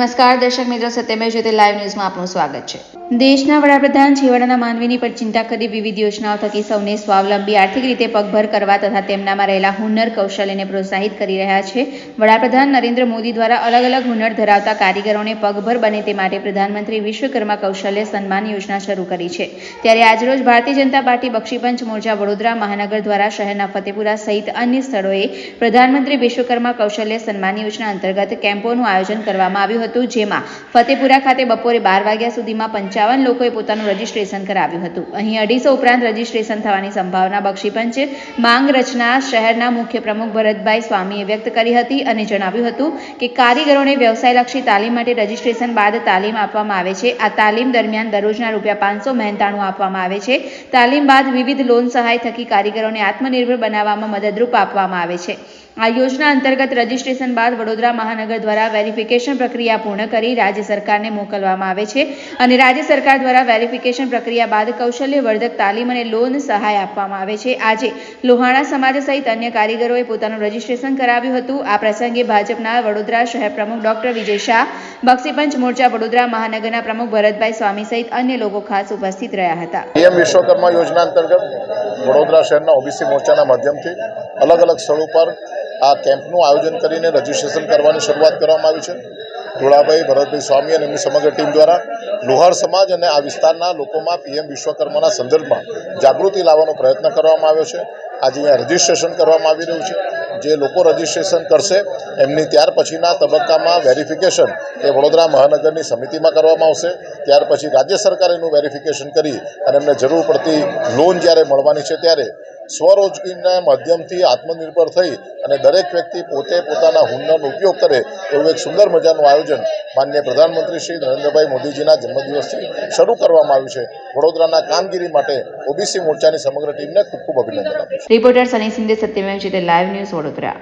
નમસ્કાર દર્શક મિત્રો, સત્યમેવ જયતે લાઈવ ન્યૂઝમાં આપનું સ્વાગત છે। દેશના વડાપ્રધાન છેવાડાના માનવીની પર ચિંતા કરી વિવિધ યોજનાઓ થકી સૌને સ્વાવલંબી આર્થિક રીતે પગભર કરવા તથા તેમનામાં રહેલા હુનર કૌશલ્યને પ્રોત્સાહિત કરી રહ્યા છે। વડાપ્રધાન નરેન્દ્ર મોદી દ્વારા અલગ અલગ હુનર ધરાવતા કારીગરોને પગભર બને તે માટે પ્રધાનમંત્રી વિશ્વકર્મા કૌશલ્ય સન્માન યોજના શરૂ કરી છે। ત્યારે આજરોજ ભારતીય જનતા પાર્ટી બક્ષીપંચ મોરચા વડોદરા મહાનગર દ્વારા શહેરના ફતેપુરા સહિત અન્ય સ્થળોએ પ્રધાનમંત્રી વિશ્વકર્મા કૌશલ્ય સન્માન યોજના અંતર્ગત કેમ્પોનું આયોજન કરવામાં આવ્યું હતું, જેમાં ફતેપુરા ખાતે બપોરે 12 વાગ્યા સુધીમાં 55 લોકોએ પોતાનું રજીસ્ટ્રેશન કરાવ્યું હતું। અહીં 250 ઉપરાંત રજીસ્ટ્રેશન થવાની સંભાવના બક્ષીપંચ માંગ રચના શહેરના મુખ્ય પ્રમુખ ભરતભાઈ સ્વામીએ વ્યક્ત કરી હતી અને જણાવ્યું હતું કે કારીગરોને વ્યવસાયલક્ષી તાલીમ માટે રજીસ્ટ્રેશન બાદ તાલીમ આપવામાં આવે છે। આ તાલીમ દરમિયાન દરરોજના ₹500 મહેનતાણું આપવામાં આવે છે। તાલીમ બાદ વિવિધ લોન સહાય થકી કારીગરોને આત્મનિર્ભર બનાવવામાં મદદરૂપ આપવામાં આવે છે। આ યોજના અંતર્ગત રજીસ્ટ્રેશન બાદ વડોદરા મહાનગર દ્વારા વેરિફિકેશન પ્રક્રિયા પૂર્ણ કરી રાજ્ય સરકારને મોકલવામાં આવે છે અને રાજ્ય સરકાર દ્વારા વેરિફિકેશન પ્રક્રિયા બાદ કૌશલ્યવર્ધક તાલીમ અને લોન સહાય આપવામાં આવે છે। આજે લોહાણા સમાજ સહિત અન્ય કારીગરોએ પોતાનું રજીસ્ટ્રેશન કરાવ્યું હતું। આ પ્રસંગે ભાજપના વડોદરા શહેર પ્રમુખ ડોક્ટર વિજય શાહ, બક્ષીપંચ મોરચા વડોદરા મહાનગરના પ્રમુખ ભરતભાઈ સ્વામી સહિત અન્ય લોકો ખાસ ઉપસ્થિત રહ્યા હતા। પીએમ વિશ્વકર્મા યોજના અંતર્ગત વડોદરા શહેરના ઓબીસી મોરચાના માધ્યમથી અલગ અલગ સ્થળો પર આ કેમ્પનું આયોજન કરીને રજીસ્ટ્રેશન કરવાની શરૂઆત કરવામાં આવી છે। ધોળાભાઈ ભરતભાઈ સ્વામી અને એમની સમગ્ર ટીમ દ્વારા લોહાર સમાજ અને આ વિસ્તારના લોકોમાં પીએમ વિશ્વકર્માના સંદર્ભમાં જાગૃતિ લાવવાનો પ્રયત્ન કરવામાં આવ્યો છે। આજે અહીંયા રજીસ્ટ્રેશન કરવામાં આવી રહ્યું છે। જે લોકો રજીસ્ટ્રેશન કરશે એમની ત્યાર પછીના તબક્કામાં વેરિફિકેશન એ વડોદરા મહાનગરની સમિતિમાં કરવામાં આવશે। ત્યાર પછી રાજ્ય સરકાર એનું વેરિફિકેશન કરી અને એમને જરૂર પડતી લોન જ્યારે મળવાની છે ત્યારે સ્વરોજગારીના માધ્યમથી આત્મનિર્ભર થઈ અને દરેક વ્યક્તિ પોતે પોતાના હુનરનો ઉપયોગ કરે એવું એક સુંદર મજાનું આયોજન માનનીય પ્રધાનમંત્રી શ્રી નરેન્દ્રભાઈ મોદીજીના જન્મદિવસથી શરૂ કરવામાં આવ્યું છે। વડોદરાના કામગીરી માટે ઓબીસી મોરચાની સમગ્ર ટીમને ખૂબ ખૂબ અભિનંદન આપું છું। રિપોર્ટર સની સિંધે, સત્યમેવ જયતે લાઈવ ન્યૂઝ વડોદરા।